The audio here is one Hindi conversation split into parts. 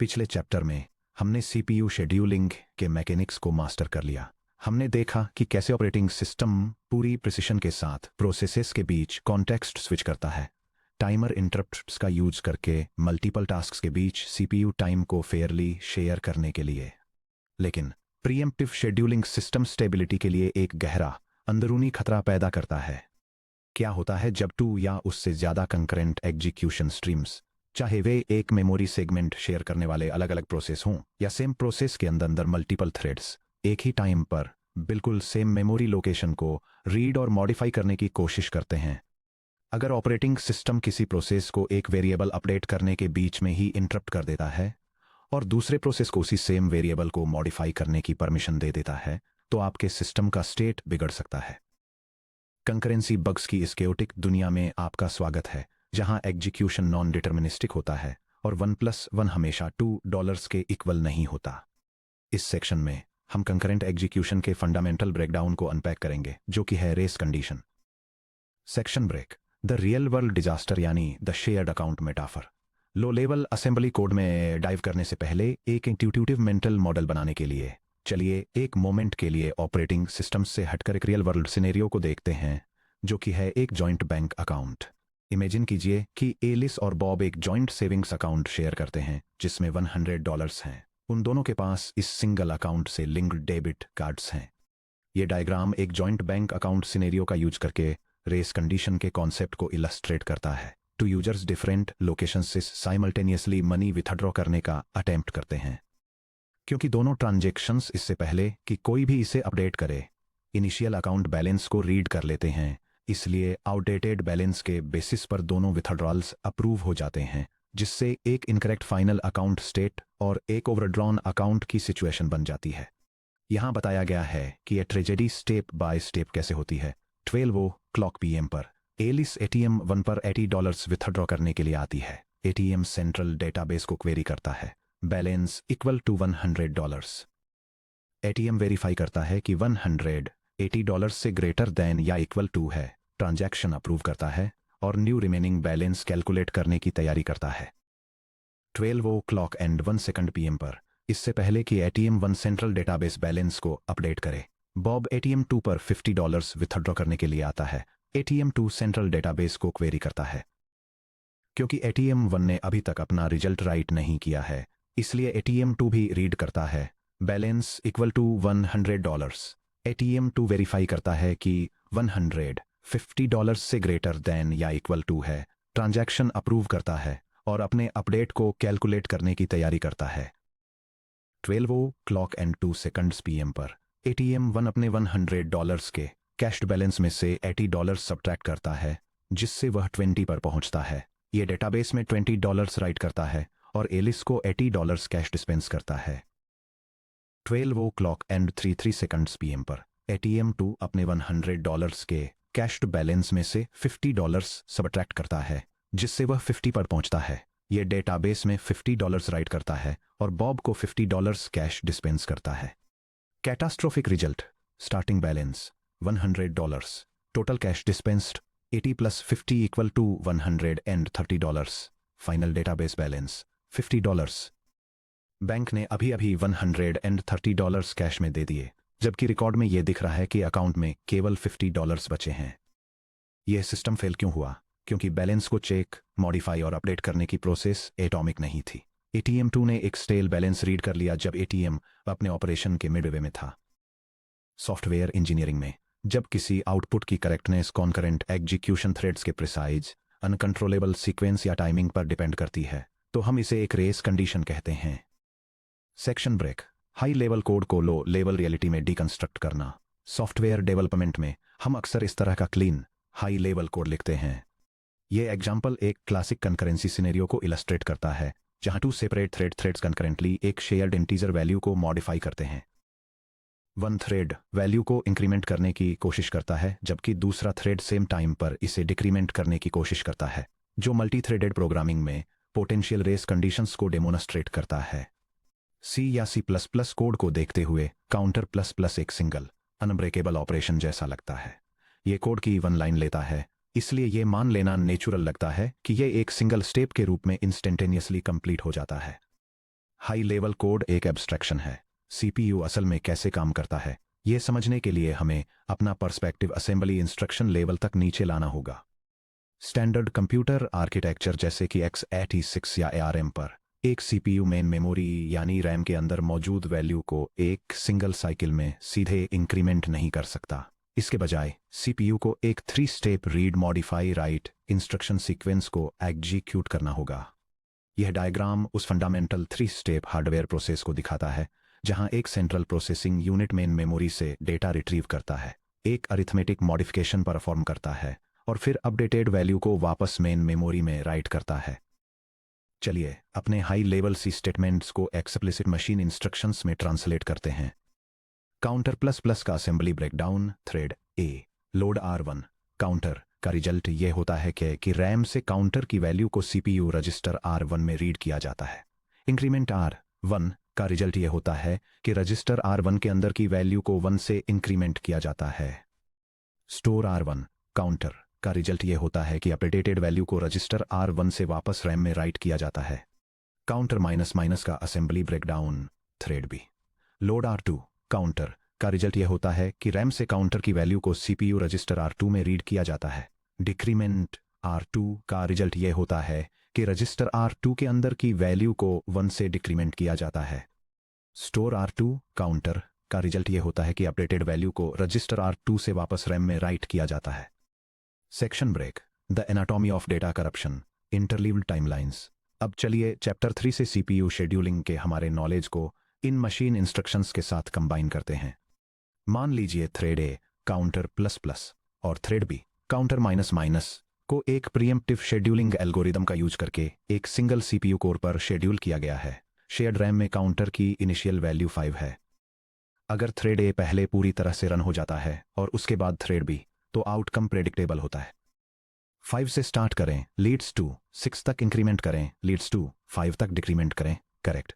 पिछले चैप्टर में हमने सीपीयू शेड्यूलिंग के मैकेनिक्स को मास्टर कर लिया। हमने देखा कि कैसे ऑपरेटिंग सिस्टम पूरी प्रिसिशन के साथ प्रोसेसेस के बीच कॉन्टेक्स्ट स्विच करता है, टाइमर इंटरप्ट्स का यूज करके मल्टीपल टास्क्स के बीच सीपीयू टाइम को फेयरली शेयर करने के लिए। लेकिन प्रीएम्प्टिव शेड्यूलिंग सिस्टम स्टेबिलिटी के लिए एक गहरा अंदरूनी खतरा पैदा करता है। क्या होता है जब टू या उससे ज्यादा कंकरेंट एग्जीक्यूशन स्ट्रीम्स, चाहे वे एक मेमोरी सेगमेंट शेयर करने वाले अलग अलग प्रोसेस हों या सेम प्रोसेस के अंदर अंदर मल्टीपल थ्रेड्स, एक ही टाइम पर बिल्कुल सेम मेमोरी लोकेशन को रीड और मॉडिफाई करने की कोशिश करते हैं। अगर ऑपरेटिंग सिस्टम किसी प्रोसेस को एक वेरिएबल अपडेट करने के बीच में ही इंटरप्ट कर देता है और दूसरे प्रोसेस को उसी सेम वेरिएबल को मॉडिफाई करने की परमिशन दे देता है, तो आपके सिस्टम का स्टेट बिगड़ सकता है। कंकरेंसी बग्स की इस केओटिक दुनिया में आपका स्वागत है, जहां एग्जीक्यूशन नॉन डिटर्मिनिस्टिक होता है और 1+1 हमेशा $2 के इक्वल नहीं होता। इस सेक्शन में हम कंकरेंट एग्जीक्यूशन के फंडामेंटल ब्रेकडाउन को अनपैक करेंगे, जो कि है race condition. Section break, the real world disaster यानी the shared account metaphor. Low level assembly code में डाइव करने से पहले एक इंट्यूटिव मेंटल मॉडल बनाने के लिए चलिए एक मोमेंट के लिए ऑपरेटिंग सिस्टम से हटकर एक रियल वर्ल्ड सिनेरियो को देखते हैं, जो कि है एक जॉइंट बैंक अकाउंट। इमेजिन कीजिए कि एलिस और बॉब एक जॉइंट सेविंग्स अकाउंट शेयर करते हैं जिसमें $100 हैं। उन दोनों के पास इस सिंगल अकाउंट से लिंक्ड डेबिट कार्ड्स हैं। ये डायग्राम एक जॉइंट बैंक अकाउंट सिनेरियो का यूज करके रेस कंडीशन के कॉन्सेप्ट को इलस्ट्रेट करता है। टू यूजर्स डिफरेंट लोकेशन से साइमल्टेनियसली मनी विथड्रॉ करने का अटेम्प्ट करते हैं। क्योंकि दोनों ट्रांजैक्शंस इससे पहले कि कोई भी इसे अपडेट करे इनिशियल अकाउंट बैलेंस को रीड कर लेते हैं, इसलिए आउटडेटेड बैलेंस के बेसिस पर दोनों विथड्रॉल्स अप्रूव हो जाते हैं, जिससे एक इनकरेक्ट फाइनल अकाउंट स्टेट और एक ओवरड्रॉन अकाउंट की सिचुएशन बन जाती है। यहां बताया गया है कि यह ट्रेजेडी स्टेप बाय स्टेप कैसे होती है। 12 PM पर एलिस ATM 1 पर $80 विथड्रॉ करने के लिए आती है। ATM सेंट्रल डेटाबेस को क्वेरी करता है, balance equal to $100। ATM verify करता है कि 100 $80 से ग्रेटर देन या इक्वल टू है, ट्रांजैक्शन अप्रूव करता है और न्यू रिमेनिंग बैलेंस कैलकुलेट करने की तैयारी करता है। 12 PM पर, इससे पहले कि ATM 1 सेंट्रल डेटाबेस बैलेंस को अपडेट करे, बॉब ATM 2 पर $50 विथड्रॉ करने के लिए आता है। ATM 2 सेंट्रल डेटाबेस को क्वेरी करता है। क्योंकि ATM 1 ने अभी तक अपना रिजल्ट राइट नहीं किया है, इसलिए ATM 2 भी रीड करता है, balance equal to $100। ATM 2 verify करता है कि 100 $50 से ग्रेटर देन या इक्वल टू है, ट्रांजैक्शन अप्रूव करता है और अपने अपडेट को कैलकुलेट करने की तैयारी करता है। 12 PM पर ATM 1 अपने $100 के कैश बैलेंस में से $80 सब्ट्रैक्ट करता है, जिससे वह 20 पर पहुंचता है। यह डेटाबेस में $20 राइट करता है और एलिस को $80 कैश डिस्पेंस करता है। 12 PM पर ATM 2 अपने $100 के कैश्ड बैलेंस में से $50 सब्ट्रैक्ट करता है, जिससे वह 50 पर पहुंचता है। यह डेटाबेस में $50 राइट करता है और बॉब को $50 कैश डिस्पेंस करता है। Catastrophic result, starting balance $100, total cash dispensed 80 + 50 = $130, final database balance $50। Bank ने अभी अभी $130 कैश में दे दिए, जबकि रिकॉर्ड में यह दिख रहा है कि अकाउंट में केवल $50 बचे हैं। यह सिस्टम फेल क्यों हुआ? क्योंकि बैलेंस को चेक, मॉडिफाई और अपडेट करने की प्रोसेस एटॉमिक नहीं थी। ATM 2 ने एक स्टेल बैलेंस रीड कर लिया जब ATM अपने ऑपरेशन के मिडवे में था। सॉफ्टवेयर इंजीनियरिंग में जब किसी आउटपुट की करेक्टनेस कॉन्करेंट एग्जीक्यूशन थ्रेड्स के प्रिसाइज, अनकंट्रोलेबल सीक्वेंस या टाइमिंग पर डिपेंड करती है, तो हम इसे एक रेस कंडीशन कहते हैं। Section break, high level code को लो लेवल रियलिटी में डिकंस्ट्रक्ट करना। सॉफ्टवेयर डेवलपमेंट में हम अक्सर इस तरह का क्लीन हाई लेवल कोड लिखते हैं। यह एग्जाम्पल एक क्लासिक कंकरेंसी सिनेरियो को इलस्ट्रेट करता है, जहां 2 सेपरेट थ्रेड्स कंकरेंटली एक शेयर्ड इंटीजर वैल्यू को मॉडिफाई करते हैं। 1 थ्रेड वैल्यू को इंक्रीमेंट करने की कोशिश करता है, जबकि दूसरा थ्रेड सेम टाइम पर इसे डिक्रीमेंट करने की कोशिश करता है, जो मल्टी थ्रेडेड प्रोग्रामिंग में पोटेंशियल रेस कंडीशंस को डेमोन्स्ट्रेट करता है। C या C++ कोड को देखते हुए काउंटर ++ एक सिंगल अनब्रेकेबल ऑपरेशन जैसा लगता है। यह कोड की 1 लाइन लेता है, इसलिए यह मान लेना नेचुरल लगता है कि यह एक सिंगल स्टेप के रूप में इंस्टेंटेनियसली कंप्लीट हो जाता है। हाई लेवल कोड एक एब्स्ट्रैक्शन है। सीपीयू असल में कैसे काम करता है, यह समझने के लिए हमें अपना पर्सपेक्टिव असेंबली इंस्ट्रक्शन लेवल तक नीचे लाना होगा। स्टैंडर्ड कंप्यूटर आर्किटेक्चर जैसे कि x86 या ARM पर एक सीपीयू मेन मेमोरी यानी रैम के अंदर मौजूद वैल्यू को एक सिंगल साइकिल में सीधे इंक्रीमेंट नहीं कर सकता। इसके बजाय सीपीयू को एक 3 step read modify right instruction sequence को एग्जीक्यूट करना होगा। यह डायग्राम उस फंडामेंटल 3 स्टेप हार्डवेयर प्रोसेस को दिखाता है जहां एक central processing unit main memory से डेटा रिट्रीव करता है, एक अरिथमेटिक मॉडिफिकेशन परफॉर्म करता है और फिर अपडेटेड वैल्यू को वापस मेन मेमोरी में राइट करता है। चलिए अपने हाई लेवल सी स्टेटमेंट्स को एक्सप्लिसिट मशीन इंस्ट्रक्शंस में ट्रांसलेट करते हैं। काउंटर प्लस प्लस का assembly breakdown. Thread a load R1 counter का रिजल्ट ये होता है कि रैम से काउंटर की वैल्यू को सीपीयू रजिस्टर R1 में रीड किया जाता है। इंक्रीमेंट R1 का रिजल्ट ये होता है कि रजिस्टर R1 के अंदर की वैल्यू को 1 से इंक्रीमेंट किया जाता है। स्टोर R1 काउंटर का रिजल्ट ये होता है कि अपडेटेड वैल्यू को रजिस्टर R1 से वापस रैम में राइट किया जाता है। काउंटर माइनस माइनस का assembly breakdown. Thread B load R2 counter का रिजल्ट यह होता है कि रैम से काउंटर की वैल्यू को सीपीयू रजिस्टर R2 में रीड किया जाता है। डिक्रीमेंट R2 का रिजल्ट यह होता है कि रजिस्टर R2 के अंदर की वैल्यू को 1 से डिक्रीमेंट किया जाता है। स्टोर R2 काउंटर का रिजल्ट यह होता है कि अपडेटेड वैल्यू को रजिस्टर R2 से वापस रैम में राइट किया जाता है। Section break the anatomy of data corruption interleaved timelines. अब चलिए चैप्टर 3 से सीपीयू शेड्यूलिंग के हमारे नॉलेज को इन मशीन इंस्ट्रक्शंस के साथ कंबाइन करते हैं। मान लीजिए thread A counter plus plus और thread B counter minus minus को एक प्रीएम्प्टिव शेड्यूलिंग एल्गोरिदम का यूज करके एक सिंगल सीपीयू कोर पर शेड्यूल किया गया है। शेयर्ड रैम में काउंटर की इनिशियल वैल्यू 5 है। अगर थ्रेड ए पहले पूरी तरह से रन हो जाता है और उसके बाद थ्रेड बी, तो आउटकम प्रेडिक्टेबल होता है। 5 से स्टार्ट करें, लीड्स टू 6 तक इंक्रीमेंट करें, लीड्स टू 5 तक डिक्रीमेंट करें, करेक्ट।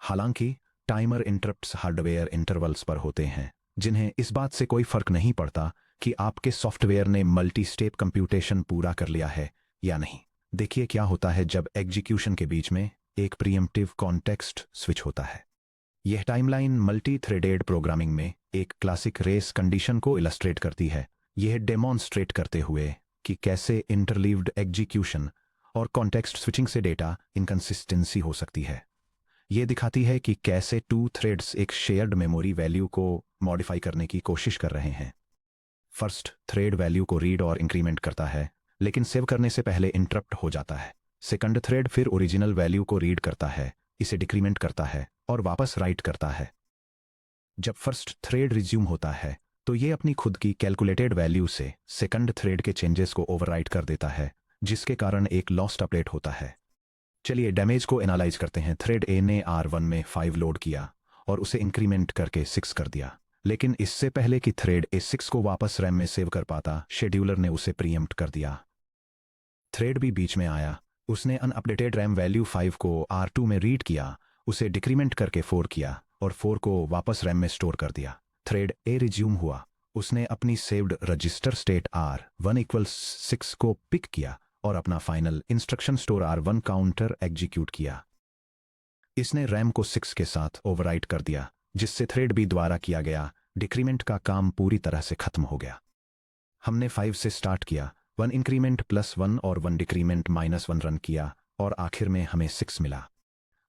हालांकि टाइमर इंटरप्ट्स हार्डवेयर इंटरवल्स पर होते हैं जिन्हें इस बात से कोई फर्क नहीं पड़ता कि आपके सॉफ्टवेयर ने मल्टी स्टेप कंप्यूटेशन पूरा कर लिया है या नहीं। देखिए क्या होता है जब एग्जीक्यूशन के बीच में एक प्रीएम्प्टिव कॉन्टेक्स्ट स्विच होता है। यह टाइमलाइन मल्टी थ्रेडेड प्रोग्रामिंग में एक क्लासिक रेस कंडीशन को इलस्ट्रेट करती है। यह डेमॉन्स्ट्रेट करते हुए कि कैसे इंटरलीव्ड एग्जीक्यूशन और कॉन्टेक्स्ट स्विचिंग से डेटा इनकंसिस्टेंसी हो सकती है। यह दिखाती है कि कैसे 2 थ्रेड्स एक शेयर्ड मेमोरी वैल्यू को मॉडिफाई करने की कोशिश कर रहे हैं। फर्स्ट थ्रेड वैल्यू को रीड और इंक्रीमेंट करता है, लेकिन सेव करने से पहले इंटरप्ट हो जाता है। सेकंड थ्रेड फिर ओरिजिनल वैल्यू को रीड करता है, इसे डिक्रीमेंट करता है और वापस राइट करता है। जब फर्स्ट थ्रेड रिज्यूम होता है तो ये अपनी खुद की कैलकुलेटेड वैल्यू से सेकंड थ्रेड के चेंजेस को ओवरराइट कर देता है, जिसके कारण एक लॉस्ट अपडेट होता है। चलिए डैमेज को एनालाइज करते हैं। थ्रेड ए ने R1 में 5 लोड किया और उसे इंक्रीमेंट करके 6 कर दिया, लेकिन इससे पहले कि थ्रेड ए 6 को वापस रैम में सेव कर पाता, शेड्यूलर ने उसे प्रीएम्प्ट कर दिया। थ्रेड भी बीच में आया, उसने अनअपडेटेड रैम वैल्यू 5 को R2 में रीड किया, उसे डिक्रीमेंट करके 4 किया और 4 को वापस रैम में स्टोर कर दिया। थ्रेड ए रिज्यूम हुआ, उसने अपनी saved register state R1 equals 6 को पिक किया और अपना final instruction store R1 counter execute किया। इसने रैम को 6 के साथ ओवरराइट कर दिया, जिससे थ्रेड बी द्वारा किया गया डिक्रीमेंट का काम पूरी तरह से खत्म हो गया। हमने 5 से स्टार्ट किया, 1 इंक्रीमेंट प्लस 1 और 1 डिक्रीमेंट माइनस 1 रन किया और आखिर में हमें 6 मिला।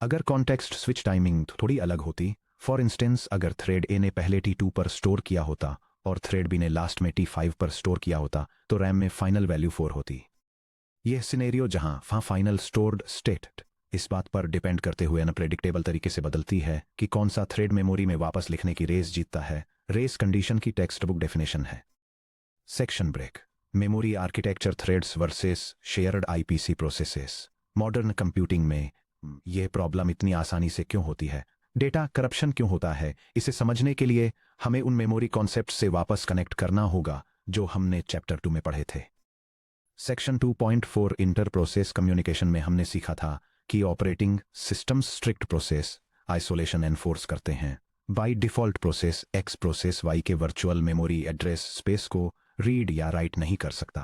अगर कॉन्टेक्स्ट स्विच टाइमिंग थोड़ी अलग होती, फॉर इंस्टेंस अगर थ्रेड ए ने पहले T2 पर स्टोर किया होता और थ्रेड बी ने लास्ट में T5 पर स्टोर किया होता, तो रैम में फाइनल वैल्यू 4 होती। यह सिनेरियो जहां फाइनल स्टोर्ड स्टेट इस बात पर डिपेंड करते हुए अनप्रेडिक्टेबल तरीके से बदलती है कि कौन सा थ्रेड मेमोरी में वापस लिखने की रेस जीतता है। रेस कंडीशन की टेक्स्ट बुक डेफिनेशन है। Section break memory architecture threads versus shared IPC processes. Modern computing में यह प्रॉब्लम इतनी आसानी से क्यों होती है, डेटा करप्शन क्यों होता है, इसे समझने के लिए हमें उन मेमोरी कॉन्सेप्ट से वापस कनेक्ट करना होगा जो हमने चैप्टर 2 में पढ़े थे। सेक्शन 2.4 इंटर प्रोसेस कम्युनिकेशन में हमने सीखा था कि operating systems strict process isolation enforce करते हैं। By default process X process Y के वर्चुअल मेमोरी एड्रेस स्पेस को रीड या राइट नहीं कर सकता।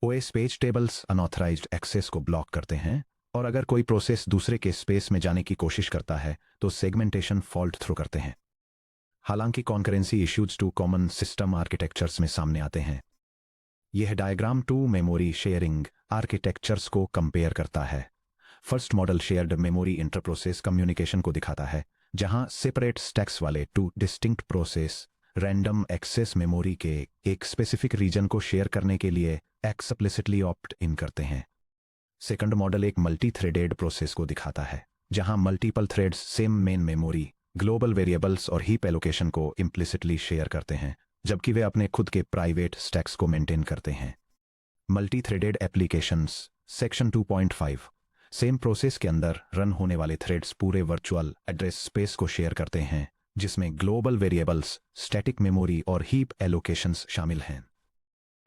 OS page tables unauthorized access को ब्लॉक करते हैं। और अगर कोई प्रोसेस दूसरे के स्पेस में जाने की कोशिश करता है तो सेगमेंटेशन फॉल्ट थ्रो करते हैं। हालांकि concurrency issues two common system architectures में सामने आते हैं। यह diagram two memory sharing architectures को कंपेयर करता है। First model shared memory interprocess communication को दिखाता है, जहां सेपरेट स्टैक्स वाले two distinct process random access memory के एक स्पेसिफिक रीजन को शेयर करने के लिए एक्सप्लिसिटली ऑप्ट इन करते हैं। सेकंड मॉडल एक मल्टी थ्रेडेड प्रोसेस को दिखाता है, जहां multiple threads same main memory, global variables और हीप एलोकेशन को इम्प्लिसिटली शेयर करते हैं, जबकि वे अपने खुद के प्राइवेट स्टैक्स को मेंटेन करते हैं। Multi threaded applications section 2.5 same process के अंदर रन होने वाले थ्रेड्स पूरे वर्चुअल एड्रेस स्पेस को शेयर करते हैं, जिसमें ग्लोबल वेरिएबल्स, स्टैटिक मेमोरी और हीप एलोकेशंस शामिल हैं।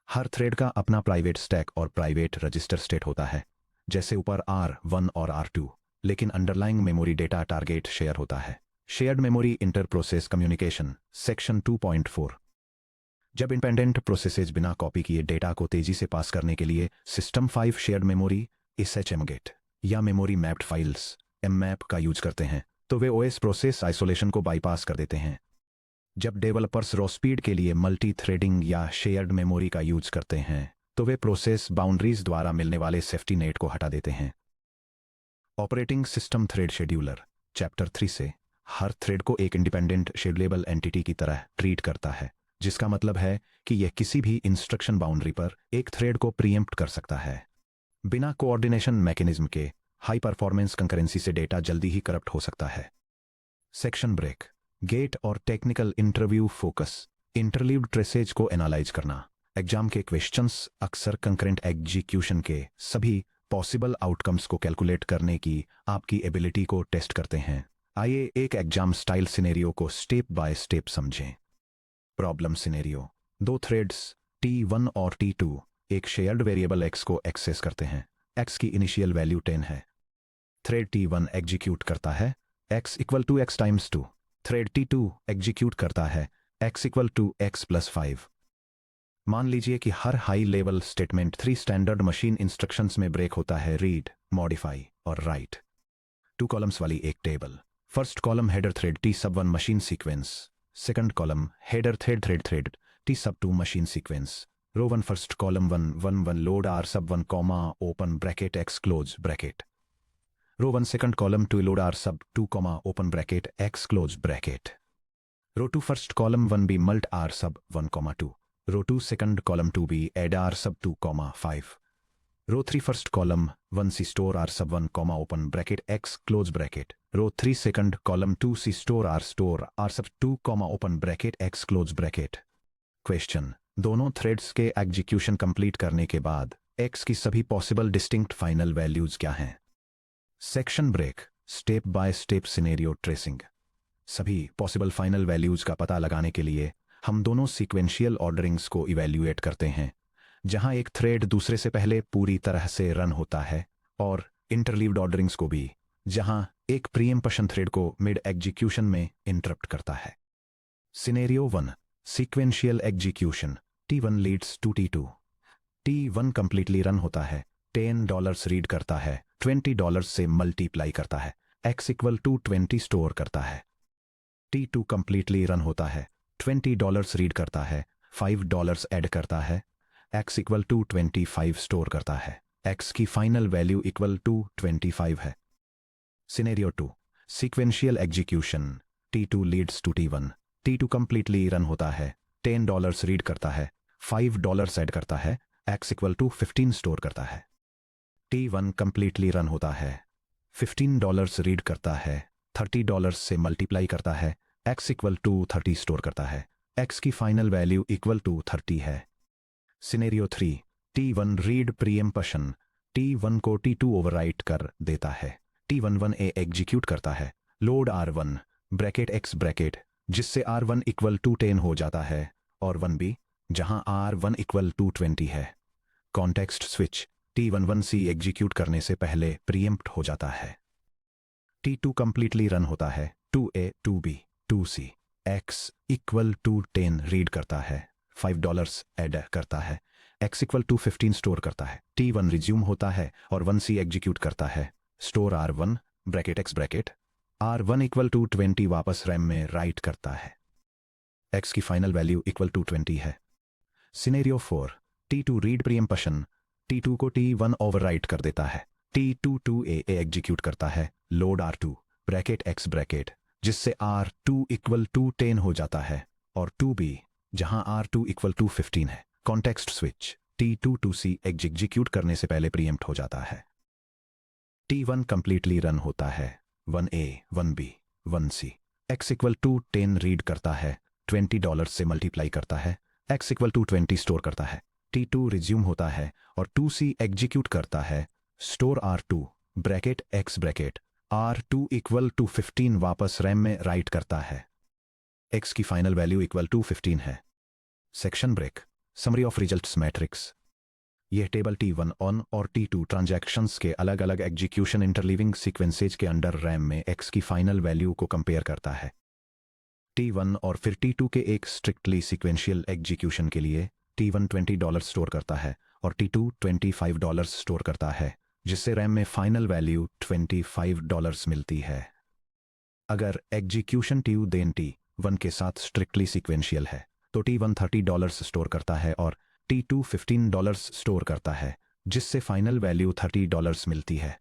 हर थ्रेड का अपना प्राइवेट स्टैक और प्राइवेट रजिस्टर स्टेट होता है, जैसे ऊपर R1 और R2, लेकिन underlying memory data target share होता है। Shared memory inter process communication section 2.4 जब इंडिपेंडेंट प्रोसेसेस बिना कॉपी किए डेटा को तेजी से पास करने के लिए system 5 shared memory SHM get या मेमोरी मैप्ड फाइल्स MMAP का यूज करते हैं, तो वे OS प्रोसेस आइसोलेशन को बाईपास कर देते हैं। जब डेवलपर्स रो स्पीड के लिए मल्टी थ्रेडिंग या शेयर्ड मेमोरी का यूज करते हैं, तो वे प्रोसेस बाउंड्रीज द्वारा मिलने वाले सेफ्टी नेट को हटा देते हैं। Operating system thread scheduler chapter 3 से हर थ्रेड को एक इंडिपेंडेंट शेड्यूलेबल एंटिटी की तरह ट्रीट करता है, जिसका मतलब है कि यह किसी भी इंस्ट्रक्शन बाउंड्री पर एक थ्रेड को प्रीएम्प्ट कर सकता है। बिना कोऑर्डिनेशन मैकेनिज्म के हाई परफॉर्मेंस कंकरेंसी से डेटा जल्दी ही करप्ट हो सकता है। सेक्शन ब्रेक गेट और technical interview focus interleaved traces को एनालाइज करना। एग्जाम के क्वेश्चंस अक्सर कंकरेंट एग्जीक्यूशन के सभी पॉसिबल आउटकम्स को कैलकुलेट करने की आपकी एबिलिटी को टेस्ट करते हैं। आइए एक एग्जाम स्टाइल सिनेरियो को स्टेप बाय स्टेप समझें। प्रॉब्लम सिनेरियो, दो थ्रेड्स T1 और T2 एक शेयर्ड वेरिएबल x को एक्सेस करते हैं। x की इनिशियल वैल्यू 10 है। थ्रेड T1 एग्जीक्यूट करता है x equal to x times 2। Thread T2 execute करता है x equal to x plus 5। मान लीजिए कि हर high level statement 3 standard machine instructions में ब्रेक होता है, रीड, मॉडिफाई और राइट। 2 कॉलम्स वाली एक टेबल। First column header thread T sub 1 machine sequence. Second column header thread T sub 2 machine sequence. Row 1 first column 1 load R sub 1 comma open bracket x close bracket. Row 1 second column 2 load R sub 2 comma open bracket x close bracket. Row 2 first column 1 B mult R sub 1 comma 2। Row 2 second column 2 B add R sub 2 comma 5। Row 3 first column 1 C store R sub 1 comma open bracket x close bracket. Row 3 second column 2 C store R sub 2 comma open bracket x close bracket. Question, दोनों थ्रेड्स के एग्जीक्यूशन कंप्लीट करने के बाद x की सभी पॉसिबल डिस्टिंक्ट फाइनल वैल्यूज क्या हैं? Section break step by step scenario tracing. सभी पॉसिबल फाइनल वैल्यूज का पता लगाने के लिए हम दोनों सीक्वेंशियल ऑर्डरिंग्स को इवैल्यूएट करते हैं, जहां एक थ्रेड दूसरे से पहले पूरी तरह से रन होता है, और इंटरलीव्ड ऑर्डरिंग्स को भी, जहां एक प्रीएम्पशन थ्रेड को मिड एग्जीक्यूशन में इंटरप्ट करता है। Scenario 1 sequential execution T1 leads to T2। T1 completely run होता है, $10 रीड करता है, $20 से मल्टीप्लाई करता है, x इक्वल टू 20 स्टोर करता है। T2 कंप्लीटली रन होता है, $20 रीड करता है, $5 ऐड करता है, x इक्वल टू 25 स्टोर करता है। x की फाइनल वैल्यू इक्वल टू 25 है। Scenario 2 sequential execution T2 leads to T1। T2 completely run होता है, $10 रीड करता है, $5 ऐड करता है, x इक्वल टू 15 स्टोर करता है। T1 कंप्लीटली रन होता है, $15 रीड करता है, $30 से मल्टीप्लाई करता है, x इक्वल टू 30 स्टोर करता है। x की फाइनल वैल्यू इक्वल टू 30 है। Scenario 3 T1 read preemption T1 को T2 ओवरराइट कर देता है। T1 1a एग्जीक्यूट करता है, load R1 bracket x bracket, जिससे R1 इक्वल टू 10 हो जाता है, और 1b जहां R1 इक्वल टू 20 है। Context switch T1 1c execute करने से पहले प्रीएम्प्ट हो जाता है। T2 कंप्लीटली रन होता है, 2a 2b 2c, x equal to 10 read करता है, $5 ऐड करता है, x इक्वल टू 15 स्टोर करता है, T1 रिज्यूम होता है और 1C एग्जीक्यूट करता है, store R1 bracket x bracket R1 equal to 20 वापस रैम में राइट करता है। x की फाइनल वैल्यू इक्वल टू 20 है। Scenario 4, T2 read preemption, T2 को T1 ओवरराइट कर देता है, T2 2A एग्जीक्यूट करता है, load R2 bracket x bracket, जिससे R2 इक्वल टू 10 हो जाता है, और 2B जहां R2 इक्वल टू 15 है। Context switch T2 2C execute करने से पहले प्रीएम्प्ट हो जाता है। T1 कंप्लीटली रन होता है, 1A 1B 1C x equal to 10 read करता है, $20 से मल्टीप्लाई करता है, x इक्वल टू 20 स्टोर करता है, T2 रिज्यूम होता है और 2C एग्जीक्यूट करता है, store R2 bracket x bracket R2 equal to 15 वापस रैम में राइट करता है। x की फाइनल वैल्यू इक्वल टू 15 है। Section break, summary of results matrix. यह टेबल T1 ऑन और T2 ट्रांजैक्शंस के अलग अलग एग्जीक्यूशन इंटरलीविंग सीक्वेंसेज के अंडर रैम में x की फाइनल वैल्यू को कंपेयर करता है। T1 और फिर T2 के एक स्ट्रिक्टली सीक्वेंशियल एग्जीक्यूशन के लिए T1 $20 स्टोर करता है और T2 $25 स्टोर करता है, जिससे रैम में फाइनल वैल्यू $25 मिलती है। अगर एग्जीक्यूशन T2 देन T1 के साथ स्ट्रिक्टली सीक्वेंशियल है तो T1 $30 स्टोर करता है और T2 $15 स्टोर करता है, जिससे फाइनल वैल्यू $30 मिलती है।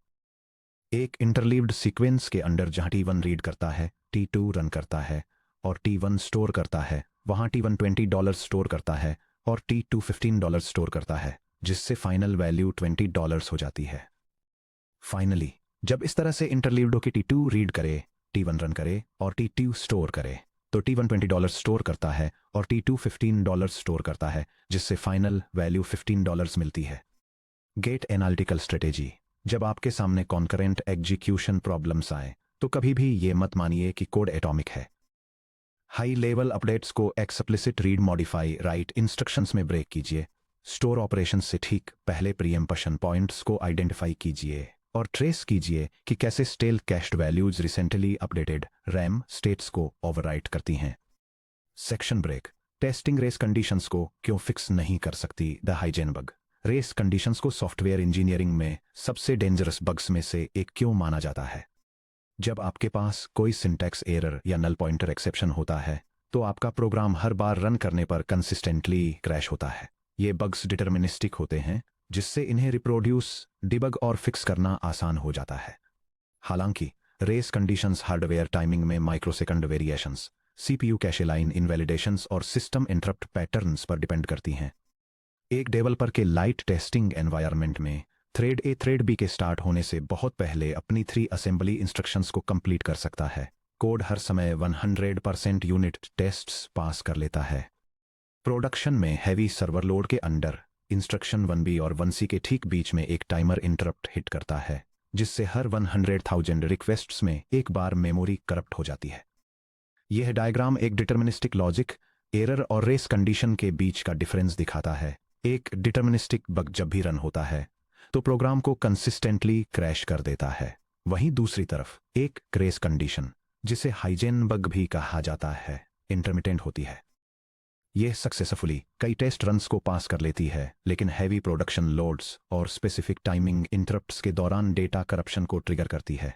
एक इंटरलीव्ड सीक्वेंस के अंडर जहां T1 रीड करता है, T2 रन करता है और T1 स्टोर करता है, वहां T1 $20 स्टोर करता है और T2 $15 स्टोर करता है, जिससे फाइनल वैल्यू $20 हो जाती है। फाइनली जब इस तरह से इंटरलीव्ड हो कि T2 रीड करे, T1 रन करे और T2 स्टोर करे, तो T1 $20 स्टोर करता है और T2 $15 स्टोर करता है, जिससे फाइनल वैल्यू $15 मिलती है। Get analytical strategy. जब आपके सामने कॉन्करेंट एग्जीक्यूशन प्रॉब्लम्स आए तो कभी भी ये मत मानिए कि कोड एटॉमिक है। हाई लेवल अपडेट्स को explicit read modify right instructions में ब्रेक कीजिए। स्टोर ऑपरेशन से ठीक पहले प्रीएम्पशन पॉइंट्स को आइडेंटिफाई कीजिए और ट्रेस कीजिए कि कैसे stale cached values recently updated RAM states को ओवरराइट करती हैं। Section break, testing race conditions को क्यों फिक्स नहीं कर सकती the heisenbug. Race conditions को सॉफ्टवेयर इंजीनियरिंग में सबसे डेंजरस बग्स में से एक क्यों माना जाता है। जब आपके पास कोई सिंटैक्स एरर या नल पॉइंटर एक्सेप्शन होता है तो आपका प्रोग्राम हर बार रन करने पर कंसिस्टेंटली क्रैश होता है। ये बग्स डिटर्मिनिस्टिक होते हैं, जिससे इन्हें रिप्रोड्यूस, डिबग और फिक्स करना आसान हो जाता है। हालांकि रेस कंडीशंस हार्डवेयर टाइमिंग में microsecond variations, CPU cache line invalidations और सिस्टम इंटरप्ट पैटर्न्स पर डिपेंड करती हैं। एक डेवलपर के लाइट टेस्टिंग एनवायरनमेंट में थ्रेड ए थ्रेड बी के स्टार्ट होने से बहुत पहले अपनी 3 असेंबली इंस्ट्रक्शंस को कंप्लीट कर सकता है। कोड हर समय 100% यूनिट टेस्ट्स पास कर लेता है। प्रोडक्शन में हैवी सर्वर लोड के अंडर इंस्ट्रक्शन 1B और 1C के ठीक बीच में एक टाइमर इंटरप्ट हिट करता है, जिससे हर 100,000 रिक्वेस्ट्स में एक बार मेमोरी करप्ट हो जाती है। यह डायग्राम एक डिटर्मिनिस्टिक लॉजिक, एरर और रेस कंडीशन के बीच का डिफरेंस दिखाता है। एक डिटर्मिनिस्टिक बग जब भी रन होता है तो प्रोग्राम को कंसिस्टेंटली क्रैश कर देता है। वहीं दूसरी तरफ एक रेस कंडीशन, जिसे हाइजेन बग भी कहा जाता है, इंटरमिटेंट होती है। यह सक्सेसफुली कई टेस्ट रन्स को पास कर लेती है, लेकिन हैवी प्रोडक्शन लोड्स और स्पेसिफिक टाइमिंग इंटरप्ट्स के दौरान डेटा करप्शन को ट्रिगर करती है।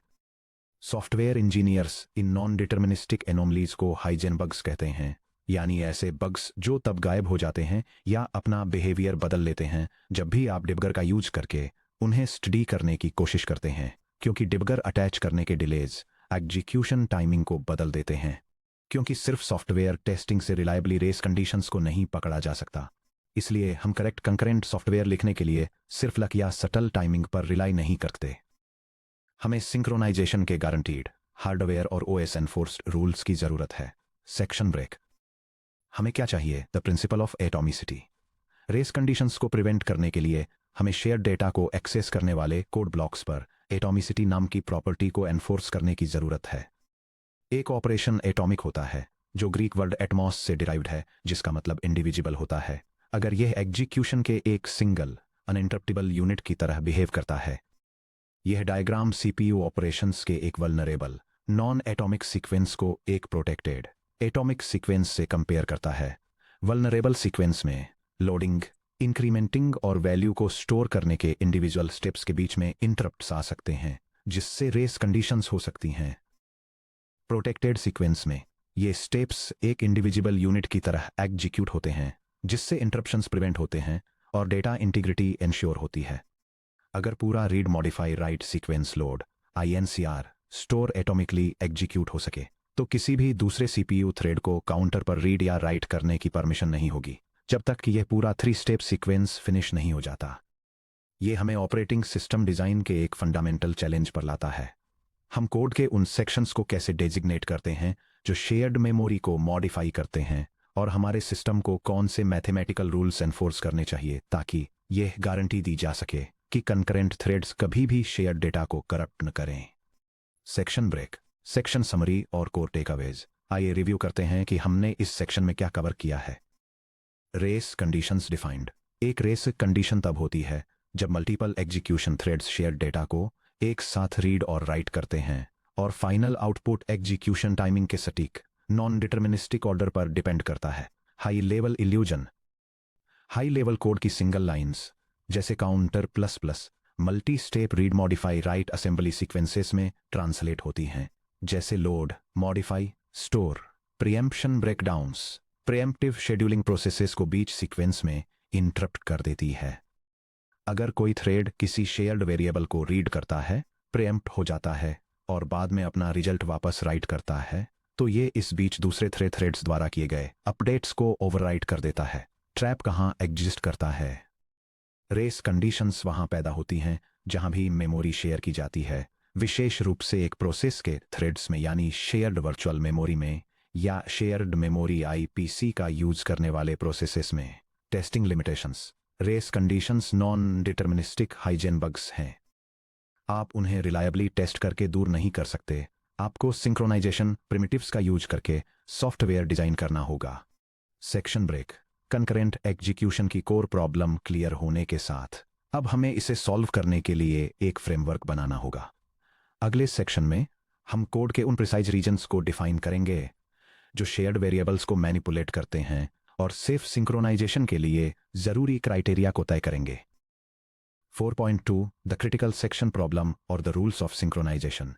Software engineers in non deterministic anomalies को हाइजेन बग्स कहते हैं, यानी ऐसे बग्स जो तब गायब हो जाते हैं या अपना बिहेवियर बदल लेते हैं जब भी आप डिबगर का यूज करके उन्हें स्टडी करने की कोशिश करते हैं, क्योंकि डिबगर अटैच करने के डिलेज एग्जीक्यूशन टाइमिंग को बदल देते हैं। क्योंकि सिर्फ सॉफ्टवेयर टेस्टिंग से रिलायबली रेस कंडीशंस को नहीं पकड़ा जा सकता, इसलिए हम करेक्ट कंकरेंट सॉफ्टवेयर लिखने के लिए सिर्फ लक या सटल टाइमिंग पर रिलाई नहीं करते। हमें सिंक्रोनाइजेशन के गारंटीड हार्डवेयर और OS एनफोर्स्ड रूल्स की जरूरत है। Section break. हमें क्या चाहिए? The principle of atomicity. Race conditions को प्रिवेंट करने के लिए हमें शेयर डेटा को एक्सेस करने वाले कोड ब्लॉक्स पर एटॉमिसिटी नाम की प्रॉपर्टी को एनफोर्स करने की जरूरत है। एक ऑपरेशन एटॉमिक होता है, जो ग्रीक वर्ड एटमॉस से डिराइव्ड है, जिसका मतलब इंडिविजिबल होता है, अगर यह एग्जीक्यूशन के एक सिंगल अनइंटरप्टेबल यूनिट की तरह बिहेव करता है। यह डायग्राम CPU ऑपरेशंस के एक वल्नरेबल नॉन एटॉमिक सीक्वेंस को एक प्रोटेक्टेड एटॉमिक सीक्वेंस से कंपेयर करता है। वल्नरेबल सीक्वेंस में लोडिंग, इंक्रीमेंटिंग और वैल्यू को स्टोर करने के इंडिविजुअल स्टेप्स के बीच में इंटरप्ट्स आ सकते हैं, जिससे रेस कंडीशंस हो सकती हैं। प्रोटेक्टेड सीक्वेंस में ये स्टेप्स एक इंडिविजुअल यूनिट की तरह एग्जीक्यूट होते हैं, जिससे इंटरप्शंस प्रिवेंट होते हैं और डेटा इंटीग्रिटी इंश्योर होती है। अगर पूरा read modify right sequence load INCR store atomically execute हो सके, तो किसी भी दूसरे CPU थ्रेड को काउंटर पर रीड या राइट करने की परमिशन नहीं होगी, जब तक कि यह पूरा 3 स्टेप सीक्वेंस फिनिश नहीं हो जाता। ये हमें ऑपरेटिंग सिस्टम डिजाइन के एक फंडामेंटल चैलेंज पर लाता है। हम कोड के उन सेक्शंस को कैसे डेजिग्नेट करते हैं जो शेयर्ड मेमोरी को मॉडिफाई करते हैं, और हमारे सिस्टम को कौन से मैथमेटिकल रूल्स एनफोर्स करने चाहिए ताकि यह गारंटी दी जा सके कि कंकरेंट थ्रेड्स कभी भी शेयर्ड डेटा को करप्ट न करें। सेक्शन ब्रेक, सेक्शन समरी और कोर टेकअवेज। आइए रिव्यू करते हैं कि हमने इस सेक्शन में क्या कवर किया है। Race conditions defined. एक रेस कंडीशन तब होती है जब multiple execution threads shared data को एक साथ रीड और राइट करते हैं और फाइनल आउटपुट एग्जीक्यूशन टाइमिंग के सटीक नॉन डिटर्मिनिस्टिक ऑर्डर पर डिपेंड करता है। High level illusion. High level code की सिंगल लाइंस जैसे counter plus plus multi step read modify write assembly sequences में ट्रांसलेट होती हैं, जैसे load, modify, store. Preemption breakdowns. Preemptive scheduling processes को बीच सीक्वेंस में इंटरप्ट कर देती है। अगर कोई थ्रेड किसी शेयर्ड वेरिएबल को रीड करता है, प्रीएम्प्ट हो जाता है और बाद में अपना रिजल्ट वापस राइट करता है, तो ये इस बीच दूसरे थ्रेड्स द्वारा किए गए अपडेट्स को ओवरराइट कर देता है। ट्रैप कहाँ एग्जिस्ट करता है? रेस कंडीशंस वहां पैदा होती हैं जहां भी मेमोरी शेयर की जाती है, विशेष रूप से एक प्रोसेस के थ्रेड्स में, यानी शेयर्ड वर्चुअल मेमोरी में या शेयर्ड मेमोरी IPC का यूज करने वाले प्रोसेसेस में। Testing limitations. Race conditions non deterministic heisenbugs हैं। आप उन्हें रिलायबली टेस्ट करके दूर नहीं कर सकते। आपको सिंक्रोनाइजेशन प्रिमिटिव्स का यूज करके सॉफ्टवेयर डिजाइन करना होगा। Section break. कंकरेंट एग्जीक्यूशन की कोर प्रॉब्लम क्लियर होने के साथ अब हमें इसे सॉल्व करने के लिए एक फ्रेमवर्क बनाना होगा। अगले सेक्शन में हम कोड के उन प्रिसाइज रीजन्स को डिफाइन करेंगे जो शेयर्ड वेरिएबल्स को मैनिपुलेट करते हैं और सेफ सिंक्रोनाइजेशन के लिए जरूरी क्राइटेरिया को तय करेंगे। 4.2 द क्रिटिकल सेक्शन प्रॉब्लम और द रूल्स ऑफ सिंक्रोनाइजेशन।